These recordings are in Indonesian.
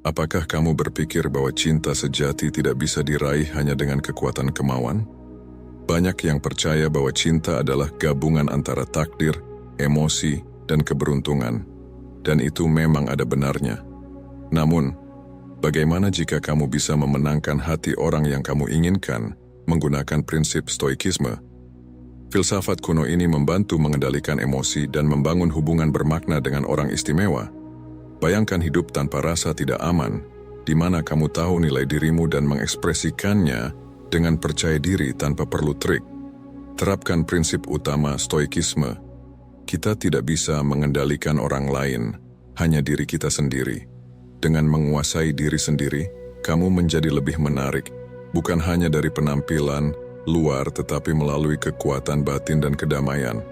Apakah kamu berpikir bahwa cinta sejati tidak bisa diraih hanya dengan kekuatan kemauan? Banyak yang percaya bahwa cinta adalah gabungan antara takdir, emosi, dan keberuntungan, dan itu memang ada benarnya. Namun, bagaimana jika kamu bisa memenangkan hati orang yang kamu inginkan menggunakan prinsip stoikisme? Filsafat kuno ini membantu mengendalikan emosi dan membangun hubungan bermakna dengan orang istimewa. Bayangkan hidup tanpa rasa tidak aman, di mana kamu tahu nilai dirimu dan mengekspresikannya dengan percaya diri tanpa perlu trik. Terapkan prinsip utama stoikisme. Kita tidak bisa mengendalikan orang lain, hanya diri kita sendiri. Dengan menguasai diri sendiri, kamu menjadi lebih menarik, bukan hanya dari penampilan luar tetapi melalui kekuatan batin dan kedamaian.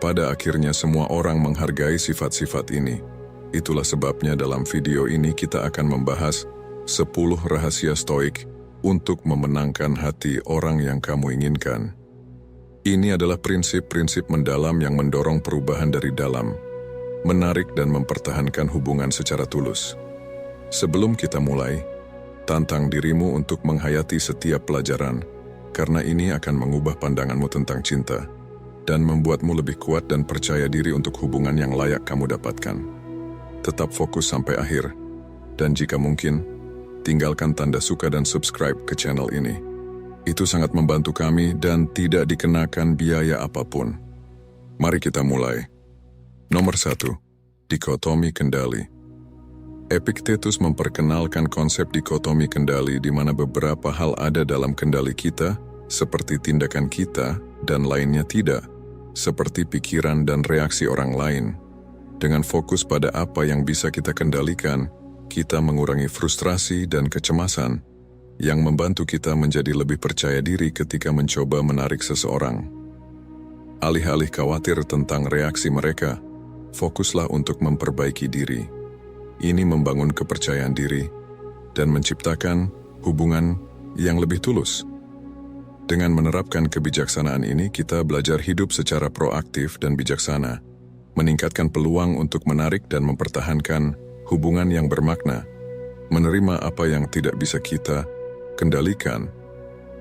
Pada akhirnya semua orang menghargai sifat-sifat ini. Itulah sebabnya dalam video ini kita akan membahas 10 rahasia stoik untuk memenangkan hati orang yang kamu inginkan. Ini adalah prinsip-prinsip mendalam yang mendorong perubahan dari dalam, menarik dan mempertahankan hubungan secara tulus. Sebelum kita mulai, tantang dirimu untuk menghayati setiap pelajaran, karena ini akan mengubah pandanganmu tentang cinta dan membuatmu lebih kuat dan percaya diri untuk hubungan yang layak kamu dapatkan. Tetap fokus sampai akhir, dan jika mungkin, tinggalkan tanda suka dan subscribe ke channel ini. Itu sangat membantu kami dan tidak dikenakan biaya apapun. Mari kita mulai. Nomor 1. Dikotomi kendali. Epictetus memperkenalkan konsep dikotomi kendali di mana beberapa hal ada dalam kendali kita, seperti tindakan kita, dan lainnya tidak, seperti pikiran dan reaksi orang lain. Dengan fokus pada apa yang bisa kita kendalikan, kita mengurangi frustrasi dan kecemasan, yang membantu kita menjadi lebih percaya diri ketika mencoba menarik seseorang. Alih-alih khawatir tentang reaksi mereka, fokuslah untuk memperbaiki diri. Ini membangun kepercayaan diri dan menciptakan hubungan yang lebih tulus. Dengan menerapkan kebijaksanaan ini, kita belajar hidup secara proaktif dan bijaksana, meningkatkan peluang untuk menarik dan mempertahankan hubungan yang bermakna, menerima apa yang tidak bisa kita kendalikan,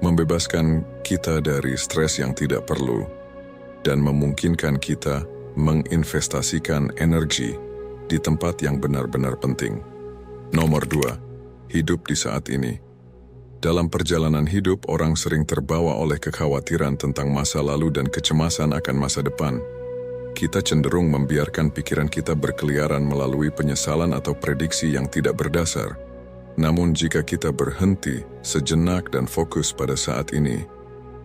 membebaskan kita dari stres yang tidak perlu, dan memungkinkan kita menginvestasikan energi di tempat yang benar-benar penting. Nomor 2. Hidup di saat ini. Dalam perjalanan hidup, orang sering terbawa oleh kekhawatiran tentang masa lalu dan kecemasan akan masa depan. Kita cenderung membiarkan pikiran kita berkeliaran melalui penyesalan atau prediksi yang tidak berdasar. Namun jika kita berhenti sejenak dan fokus pada saat ini,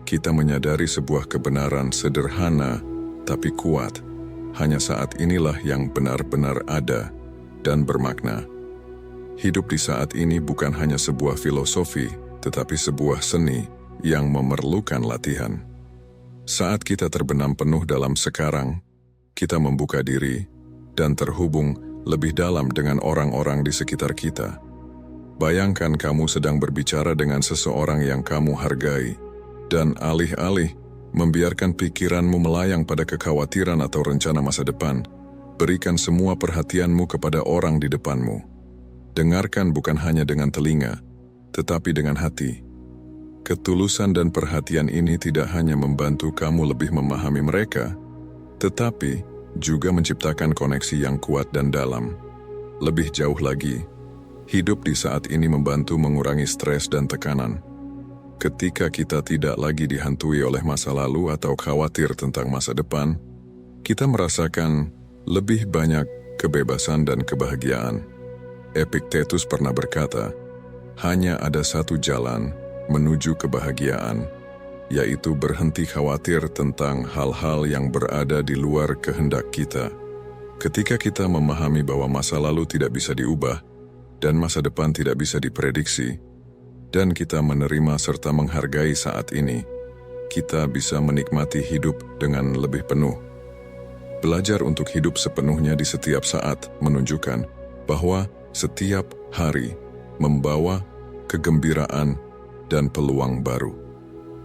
kita menyadari sebuah kebenaran sederhana tapi kuat. Hanya saat inilah yang benar-benar ada dan bermakna. Hidup di saat ini bukan hanya sebuah filosofi, tetapi sebuah seni yang memerlukan latihan. Saat kita terbenam penuh dalam sekarang, kita membuka diri dan terhubung lebih dalam dengan orang-orang di sekitar kita. Bayangkan kamu sedang berbicara dengan seseorang yang kamu hargai, dan alih-alih membiarkan pikiranmu melayang pada kekhawatiran atau rencana masa depan, berikan semua perhatianmu kepada orang di depanmu. Dengarkan bukan hanya dengan telinga, tetapi dengan hati. Ketulusan dan perhatian ini tidak hanya membantu kamu lebih memahami mereka, tetapi juga menciptakan koneksi yang kuat dan dalam. Lebih jauh lagi, hidup di saat ini membantu mengurangi stres dan tekanan. Ketika kita tidak lagi dihantui oleh masa lalu atau khawatir tentang masa depan, kita merasakan lebih banyak kebebasan dan kebahagiaan. Epictetus pernah berkata, hanya ada satu jalan menuju kebahagiaan, yaitu berhenti khawatir tentang hal-hal yang berada di luar kehendak kita. Ketika kita memahami bahwa masa lalu tidak bisa diubah dan masa depan tidak bisa diprediksi, dan kita menerima serta menghargai saat ini, kita bisa menikmati hidup dengan lebih penuh. Belajar untuk hidup sepenuhnya di setiap saat menunjukkan bahwa setiap hari membawa kegembiraan dan peluang baru.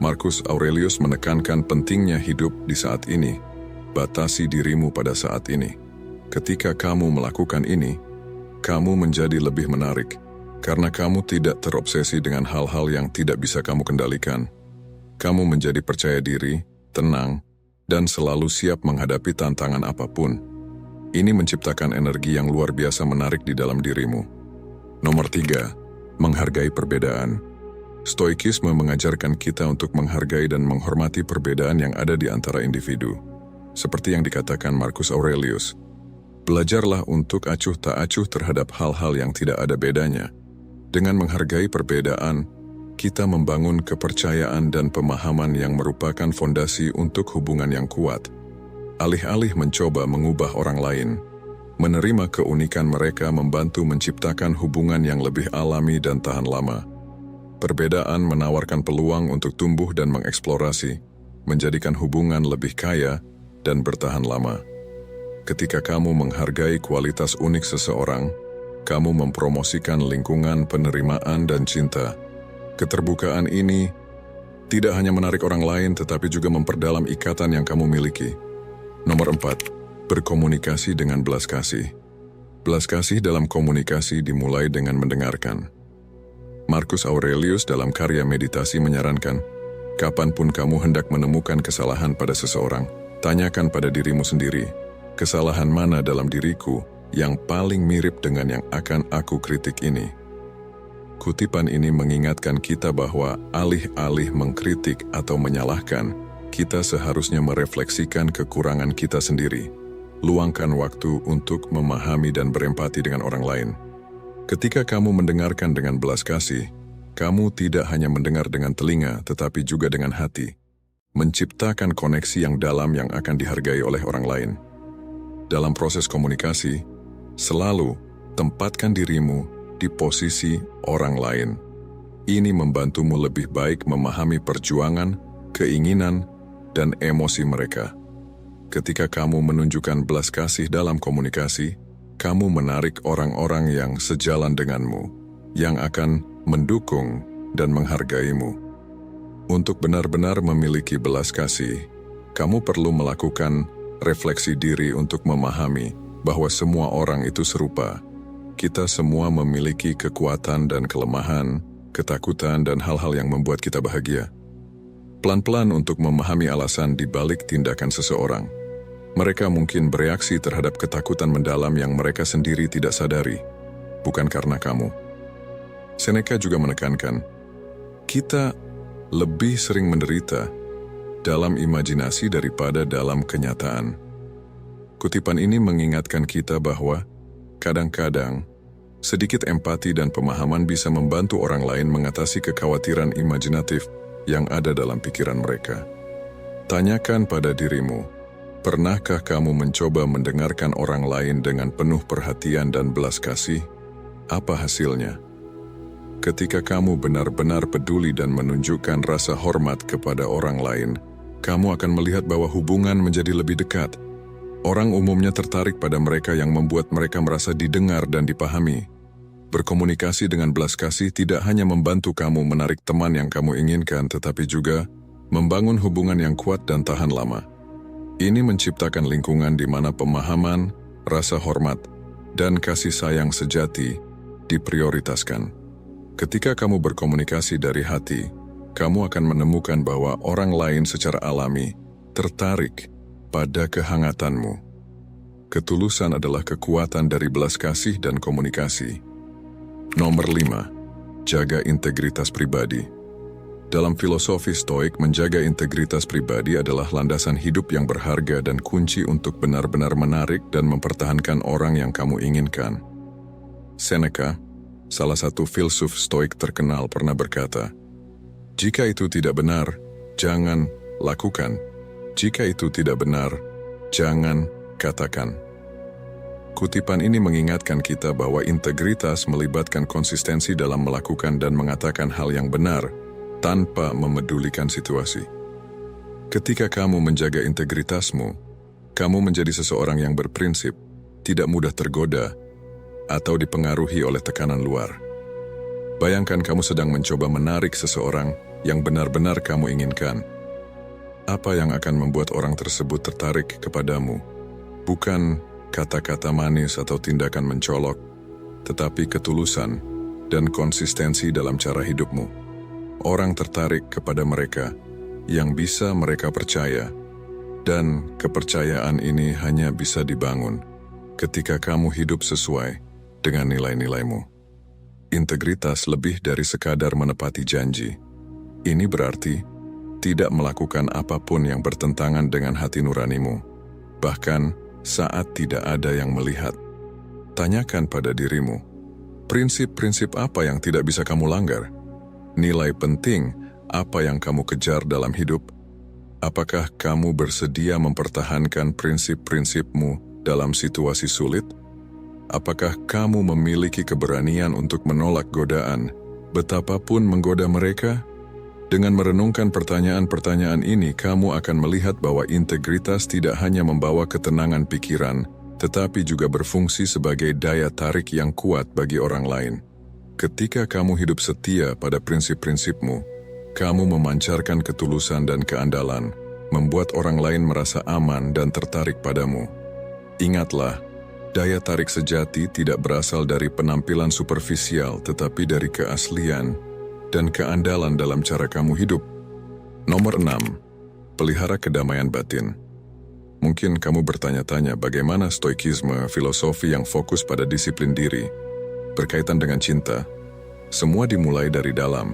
Marcus Aurelius menekankan pentingnya hidup di saat ini. Batasi dirimu pada saat ini. Ketika kamu melakukan ini, kamu menjadi lebih menarik karena kamu tidak terobsesi dengan hal-hal yang tidak bisa kamu kendalikan. Kamu menjadi percaya diri, tenang, dan selalu siap menghadapi tantangan apapun. Ini menciptakan energi yang luar biasa menarik di dalam dirimu. Nomor 3, menghargai perbedaan. Stoikisme mengajarkan kita untuk menghargai dan menghormati perbedaan yang ada di antara individu. Seperti yang dikatakan Marcus Aurelius, belajarlah untuk acuh tak acuh terhadap hal-hal yang tidak ada bedanya. Dengan menghargai perbedaan, kita membangun kepercayaan dan pemahaman yang merupakan fondasi untuk hubungan yang kuat. Alih-alih mencoba mengubah orang lain, menerima keunikan mereka membantu menciptakan hubungan yang lebih alami dan tahan lama. Perbedaan menawarkan peluang untuk tumbuh dan mengeksplorasi, menjadikan hubungan lebih kaya dan bertahan lama. Ketika kamu menghargai kualitas unik seseorang, kamu mempromosikan lingkungan penerimaan dan cinta. Keterbukaan ini tidak hanya menarik orang lain tetapi juga memperdalam ikatan yang kamu miliki. Nomor 4, berkomunikasi dengan belas kasih. Belas kasih dalam komunikasi dimulai dengan mendengarkan. Marcus Aurelius dalam karya meditasi menyarankan, kapanpun kamu hendak menemukan kesalahan pada seseorang, tanyakan pada dirimu sendiri, kesalahan mana dalam diriku yang paling mirip dengan yang akan aku kritik ini. Kutipan ini mengingatkan kita bahwa alih-alih mengkritik atau menyalahkan, kita seharusnya merefleksikan kekurangan kita sendiri. Luangkan waktu untuk memahami dan berempati dengan orang lain. Ketika kamu mendengarkan dengan belas kasih, kamu tidak hanya mendengar dengan telinga tetapi juga dengan hati, menciptakan koneksi yang dalam yang akan dihargai oleh orang lain. Dalam proses komunikasi, selalu tempatkan dirimu di posisi orang lain. Ini membantumu lebih baik memahami perjuangan, keinginan, dan emosi mereka. Ketika kamu menunjukkan belas kasih dalam komunikasi, kamu menarik orang-orang yang sejalan denganmu, yang akan mendukung dan menghargaimu. Untuk benar-benar memiliki belas kasih, kamu perlu melakukan refleksi diri untuk memahami bahwa semua orang itu serupa. Kita semua memiliki kekuatan dan kelemahan, ketakutan dan hal-hal yang membuat kita bahagia. Pelan-pelan untuk memahami alasan di balik tindakan seseorang. Mereka mungkin bereaksi terhadap ketakutan mendalam yang mereka sendiri tidak sadari, bukan karena kamu. Seneca juga menekankan, kita lebih sering menderita dalam imajinasi daripada dalam kenyataan. Kutipan ini mengingatkan kita bahwa kadang-kadang sedikit empati dan pemahaman bisa membantu orang lain mengatasi kekhawatiran imajinatif yang ada dalam pikiran mereka. Tanyakan pada dirimu, pernahkah kamu mencoba mendengarkan orang lain dengan penuh perhatian dan belas kasih? Apa hasilnya? Ketika kamu benar-benar peduli dan menunjukkan rasa hormat kepada orang lain, kamu akan melihat bahwa hubungan menjadi lebih dekat. Orang umumnya tertarik pada mereka yang membuat mereka merasa didengar dan dipahami. Berkomunikasi dengan belas kasih tidak hanya membantu kamu menarik teman yang kamu inginkan, tetapi juga membangun hubungan yang kuat dan tahan lama. Ini menciptakan lingkungan di mana pemahaman, rasa hormat, dan kasih sayang sejati diprioritaskan. Ketika kamu berkomunikasi dari hati, kamu akan menemukan bahwa orang lain secara alami tertarik pada kehangatanmu. Ketulusan adalah kekuatan dari belas kasih dan komunikasi. Nomor 5, jaga integritas pribadi. Dalam filosofi Stoik, menjaga integritas pribadi adalah landasan hidup yang berharga dan kunci untuk benar-benar menarik dan mempertahankan orang yang kamu inginkan. Seneca, salah satu filsuf Stoik terkenal, pernah berkata, "Jika itu tidak benar, jangan lakukan. Jika itu tidak benar, jangan katakan." Kutipan ini mengingatkan kita bahwa integritas melibatkan konsistensi dalam melakukan dan mengatakan hal yang benar, tanpa memedulikan situasi. Ketika kamu menjaga integritasmu, kamu menjadi seseorang yang berprinsip, tidak mudah tergoda, atau dipengaruhi oleh tekanan luar. Bayangkan kamu sedang mencoba menarik seseorang yang benar-benar kamu inginkan. Apa yang akan membuat orang tersebut tertarik kepadamu? Bukan kata-kata manis atau tindakan mencolok, tetapi ketulusan dan konsistensi dalam cara hidupmu. Orang tertarik kepada mereka yang bisa mereka percaya, dan kepercayaan ini hanya bisa dibangun ketika kamu hidup sesuai dengan nilai-nilaimu. Integritas lebih dari sekadar menepati janji. Ini berarti tidak melakukan apapun yang bertentangan dengan hati nuranimu, bahkan saat tidak ada yang melihat. Tanyakan pada dirimu, prinsip-prinsip apa yang tidak bisa kamu langgar? Nilai penting apa yang kamu kejar dalam hidup? Apakah kamu bersedia mempertahankan prinsip-prinsipmu dalam situasi sulit? Apakah kamu memiliki keberanian untuk menolak godaan, betapapun menggoda mereka? Dengan merenungkan pertanyaan-pertanyaan ini, kamu akan melihat bahwa integritas tidak hanya membawa ketenangan pikiran, tetapi juga berfungsi sebagai daya tarik yang kuat bagi orang lain. Ketika kamu hidup setia pada prinsip-prinsipmu, kamu memancarkan ketulusan dan keandalan, membuat orang lain merasa aman dan tertarik padamu. Ingatlah, daya tarik sejati tidak berasal dari penampilan superficial, tetapi dari keaslian dan keandalan dalam cara kamu hidup. Nomor 6. Pelihara kedamaian batin. Mungkin kamu bertanya-tanya bagaimana stoikisme, filosofi yang fokus pada disiplin diri, berkaitan dengan cinta. Semua dimulai dari dalam.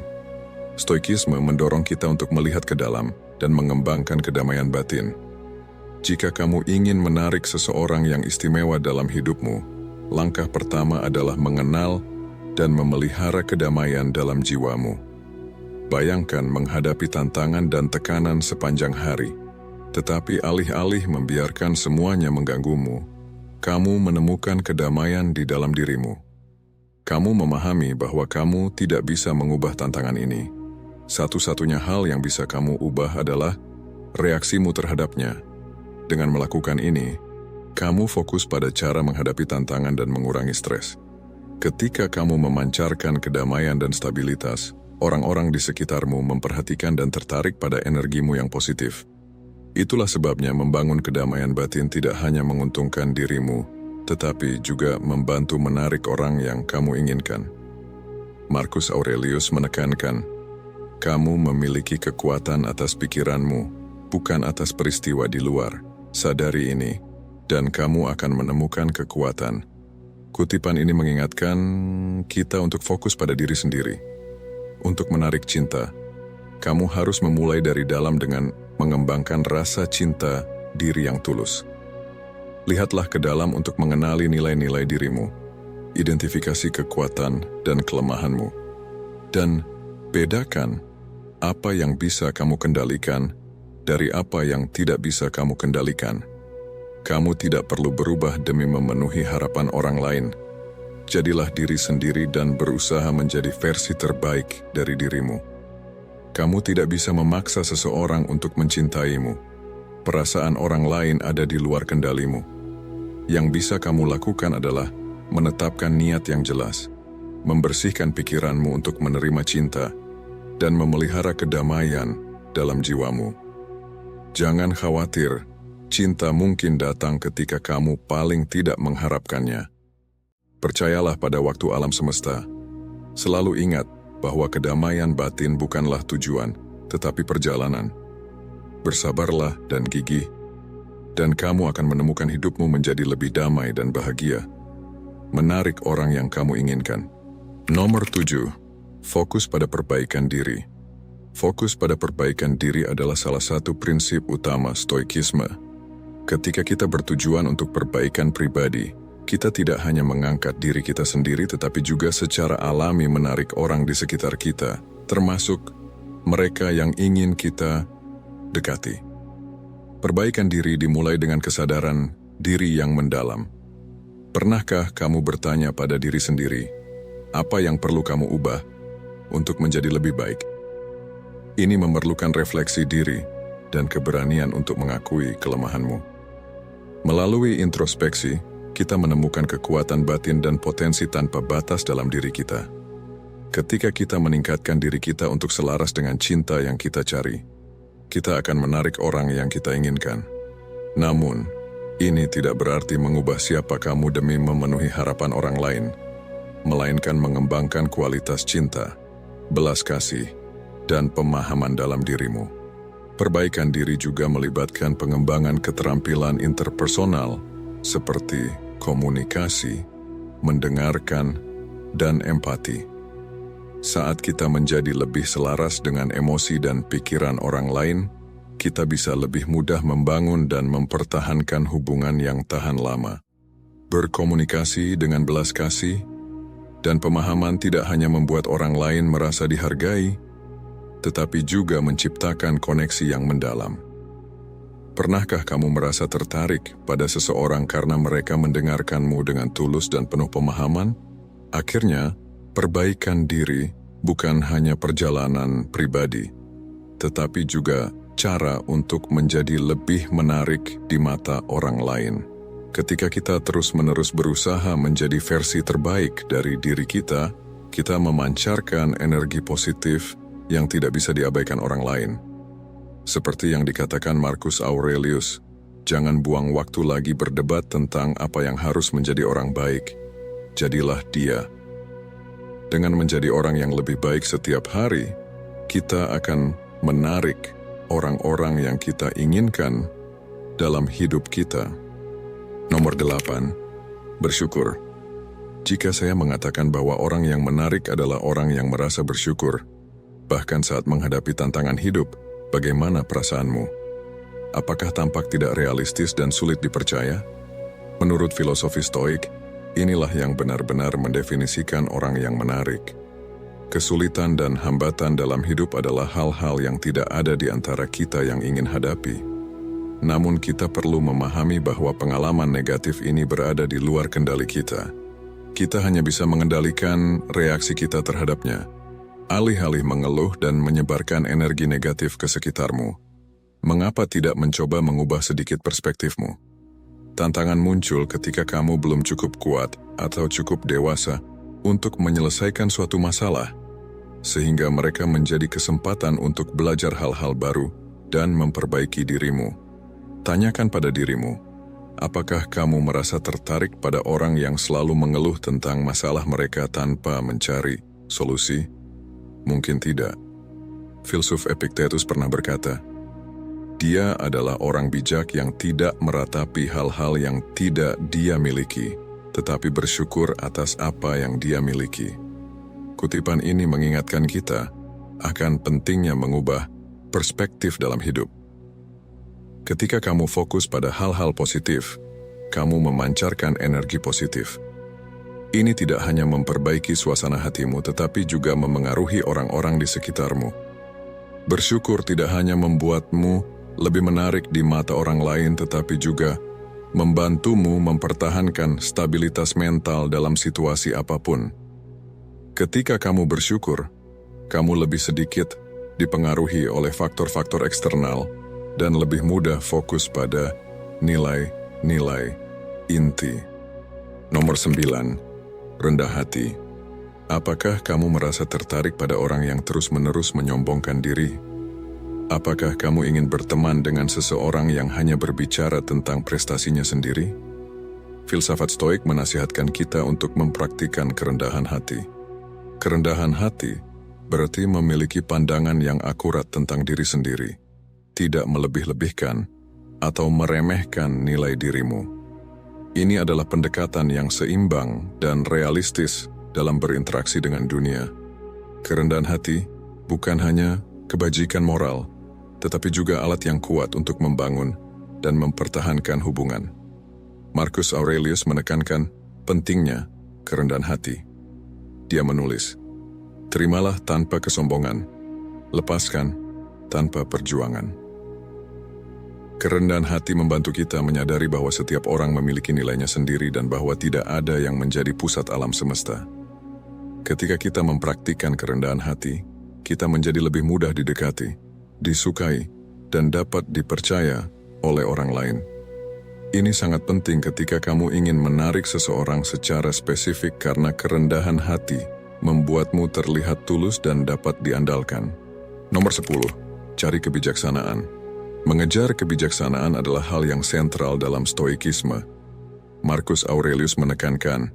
Stoikisme mendorong kita untuk melihat ke dalam dan mengembangkan kedamaian batin. Jika kamu ingin menarik seseorang yang istimewa dalam hidupmu, langkah pertama adalah mengenal dan memelihara kedamaian dalam jiwamu. Bayangkan menghadapi tantangan dan tekanan sepanjang hari, tetapi alih-alih membiarkan semuanya mengganggumu, kamu menemukan kedamaian di dalam dirimu. Kamu memahami bahwa kamu tidak bisa mengubah tantangan ini. Satu-satunya hal yang bisa kamu ubah adalah reaksimu terhadapnya. Dengan melakukan ini, kamu fokus pada cara menghadapi tantangan dan mengurangi stres. Ketika kamu memancarkan kedamaian dan stabilitas, orang-orang di sekitarmu memperhatikan dan tertarik pada energimu yang positif. Itulah sebabnya membangun kedamaian batin tidak hanya menguntungkan dirimu, tetapi juga membantu menarik orang yang kamu inginkan. Marcus Aurelius menekankan, kamu memiliki kekuatan atas pikiranmu, bukan atas peristiwa di luar. Sadari ini, dan kamu akan menemukan kekuatan. Kutipan ini mengingatkan kita untuk fokus pada diri sendiri. Untuk menarik cinta, kamu harus memulai dari dalam dengan mengembangkan rasa cinta diri yang tulus. Lihatlah ke dalam untuk mengenali nilai-nilai dirimu, identifikasi kekuatan dan kelemahanmu, dan bedakan apa yang bisa kamu kendalikan dari apa yang tidak bisa kamu kendalikan. Kamu tidak perlu berubah demi memenuhi harapan orang lain. Jadilah diri sendiri dan berusaha menjadi versi terbaik dari dirimu. Kamu tidak bisa memaksa seseorang untuk mencintaimu. Perasaan orang lain ada di luar kendalimu. Yang bisa kamu lakukan adalah menetapkan niat yang jelas, membersihkan pikiranmu untuk menerima cinta, dan memelihara kedamaian dalam jiwamu. Jangan khawatir, cinta mungkin datang ketika kamu paling tidak mengharapkannya. Percayalah pada waktu alam semesta. Selalu ingat bahwa kedamaian batin bukanlah tujuan, tetapi perjalanan. Bersabarlah dan gigih, dan kamu akan menemukan hidupmu menjadi lebih damai dan bahagia. Menarik orang yang kamu inginkan. Nomor 7. Fokus pada perbaikan diri. Fokus pada perbaikan diri adalah salah satu prinsip utama stoikisme. Ketika kita bertujuan untuk perbaikan pribadi, kita tidak hanya mengangkat diri kita sendiri tetapi juga secara alami menarik orang di sekitar kita, termasuk mereka yang ingin kita dekati. Perbaikan diri dimulai dengan kesadaran diri yang mendalam. Pernahkah kamu bertanya pada diri sendiri, apa yang perlu kamu ubah untuk menjadi lebih baik? Ini memerlukan refleksi diri dan keberanian untuk mengakui kelemahanmu. Melalui introspeksi, kita menemukan kekuatan batin dan potensi tanpa batas dalam diri kita. Ketika kita meningkatkan diri kita untuk selaras dengan cinta yang kita cari, kita akan menarik orang yang kita inginkan. Namun, ini tidak berarti mengubah siapa kamu demi memenuhi harapan orang lain. melainkan mengembangkan kualitas cinta, belas kasih, dan pemahaman dalam dirimu. Perbaikan diri juga melibatkan pengembangan keterampilan interpersonal seperti komunikasi, mendengarkan, dan empati. Saat kita menjadi lebih selaras dengan emosi dan pikiran orang lain, kita bisa lebih mudah membangun dan mempertahankan hubungan yang tahan lama. Berkomunikasi dengan belas kasih dan pemahaman tidak hanya membuat orang lain merasa dihargai, tetapi juga menciptakan koneksi yang mendalam. Pernahkah kamu merasa tertarik pada seseorang karena mereka mendengarkanmu dengan tulus dan penuh pemahaman? Akhirnya, perbaikan diri bukan hanya perjalanan pribadi, tetapi juga cara untuk menjadi lebih menarik di mata orang lain. Ketika kita terus-menerus berusaha menjadi versi terbaik dari diri kita, kita memancarkan energi positif yang tidak bisa diabaikan orang lain. Seperti yang dikatakan Marcus Aurelius, jangan buang waktu lagi berdebat tentang apa yang harus menjadi orang baik. Jadilah dia. Dengan menjadi orang yang lebih baik setiap hari, kita akan menarik orang-orang yang kita inginkan dalam hidup kita. Nomor 8, bersyukur. Jika saya mengatakan bahwa orang yang menarik adalah orang yang merasa bersyukur, bahkan saat menghadapi tantangan hidup, bagaimana perasaanmu? Apakah tampak tidak realistis dan sulit dipercaya? Menurut filosofi Stoik, inilah yang benar-benar mendefinisikan orang yang menarik. Kesulitan dan hambatan dalam hidup adalah hal-hal yang tidak ada di antara kita yang ingin hadapi. Namun kita perlu memahami bahwa pengalaman negatif ini berada di luar kendali kita. Kita hanya bisa mengendalikan reaksi kita terhadapnya. Alih-alih mengeluh dan menyebarkan energi negatif ke sekitarmu, mengapa tidak mencoba mengubah sedikit perspektifmu? Tantangan muncul ketika kamu belum cukup kuat atau cukup dewasa untuk menyelesaikan suatu masalah, sehingga mereka menjadi kesempatan untuk belajar hal-hal baru dan memperbaiki dirimu. Tanyakan pada dirimu, apakah kamu merasa tertarik pada orang yang selalu mengeluh tentang masalah mereka tanpa mencari solusi? Mungkin tidak. Filsuf Epictetus pernah berkata, dia adalah orang bijak yang tidak meratapi hal-hal yang tidak dia miliki, tetapi bersyukur atas apa yang dia miliki. Kutipan ini mengingatkan kita akan pentingnya mengubah perspektif dalam hidup. Ketika kamu fokus pada hal-hal positif, kamu memancarkan energi positif. Ini tidak hanya memperbaiki suasana hatimu, tetapi juga memengaruhi orang-orang di sekitarmu. Bersyukur tidak hanya membuatmu lebih menarik di mata orang lain, tetapi juga membantumu mempertahankan stabilitas mental dalam situasi apapun. Ketika kamu bersyukur, kamu lebih sedikit dipengaruhi oleh faktor-faktor eksternal dan lebih mudah fokus pada nilai-nilai inti. Nomor 9, rendah hati. Apakah kamu merasa tertarik pada orang yang terus-menerus menyombongkan diri? Apakah kamu ingin berteman dengan seseorang yang hanya berbicara tentang prestasinya sendiri? Filsafat Stoik menasihatkan kita untuk mempraktikkan kerendahan hati. Kerendahan hati berarti memiliki pandangan yang akurat tentang diri sendiri, tidak melebih-lebihkan atau meremehkan nilai dirimu. Ini adalah pendekatan yang seimbang dan realistis dalam berinteraksi dengan dunia. Kerendahan hati bukan hanya kebajikan moral, tetapi juga alat yang kuat untuk membangun dan mempertahankan hubungan. Marcus Aurelius menekankan pentingnya kerendahan hati. Dia menulis, terimalah tanpa kesombongan, lepaskan tanpa perjuangan. Kerendahan hati membantu kita menyadari bahwa setiap orang memiliki nilainya sendiri dan bahwa tidak ada yang menjadi pusat alam semesta. Ketika kita mempraktikkan kerendahan hati, kita menjadi lebih mudah didekati, disukai, dan dapat dipercaya oleh orang lain. Ini sangat penting ketika kamu ingin menarik seseorang secara spesifik karena kerendahan hati membuatmu terlihat tulus dan dapat diandalkan. Nomor 10, cari kebijaksanaan. Mengejar kebijaksanaan adalah hal yang sentral dalam stoikisme. Marcus Aurelius menekankan,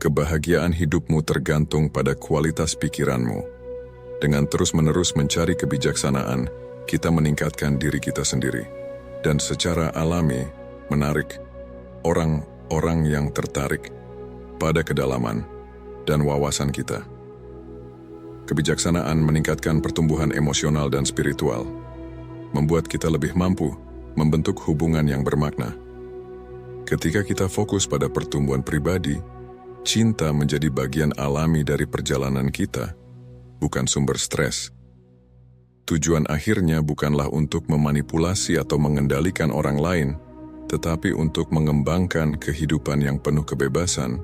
Kebahagiaan hidupmu tergantung pada kualitas pikiranmu. Dengan terus-menerus mencari kebijaksanaan, kita meningkatkan diri kita sendiri. Dan secara alami, menarik orang-orang yang tertarik pada kedalaman dan wawasan kita. Kebijaksanaan meningkatkan pertumbuhan emosional dan spiritual, membuat kita lebih mampu membentuk hubungan yang bermakna. Ketika kita fokus pada pertumbuhan pribadi, cinta menjadi bagian alami dari perjalanan kita, bukan sumber stres. Tujuan akhirnya bukanlah untuk memanipulasi atau mengendalikan orang lain, tetapi untuk mengembangkan kehidupan yang penuh kebebasan,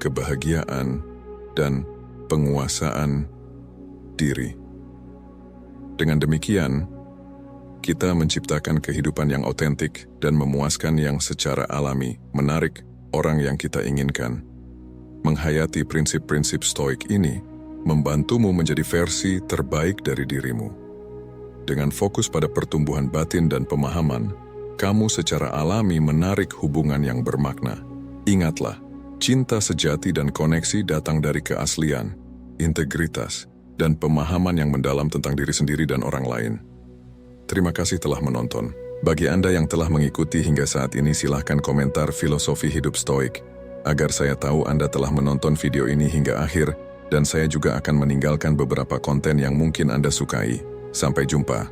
kebahagiaan, dan penguasaan diri. Dengan demikian, kita menciptakan kehidupan yang otentik dan memuaskan yang secara alami, menarik orang yang kita inginkan. Menghayati prinsip-prinsip stoik ini membantumu menjadi versi terbaik dari dirimu. Dengan fokus pada pertumbuhan batin dan pemahaman, kamu secara alami menarik hubungan yang bermakna. Ingatlah, cinta sejati dan koneksi datang dari keaslian, integritas, dan pemahaman yang mendalam tentang diri sendiri dan orang lain. Terima kasih telah menonton. Bagi Anda yang telah mengikuti hingga saat ini, silahkan komentar filosofi hidup stoik, agar saya tahu Anda telah menonton video ini hingga akhir, dan saya juga akan meninggalkan beberapa konten yang mungkin Anda sukai. Sampai jumpa.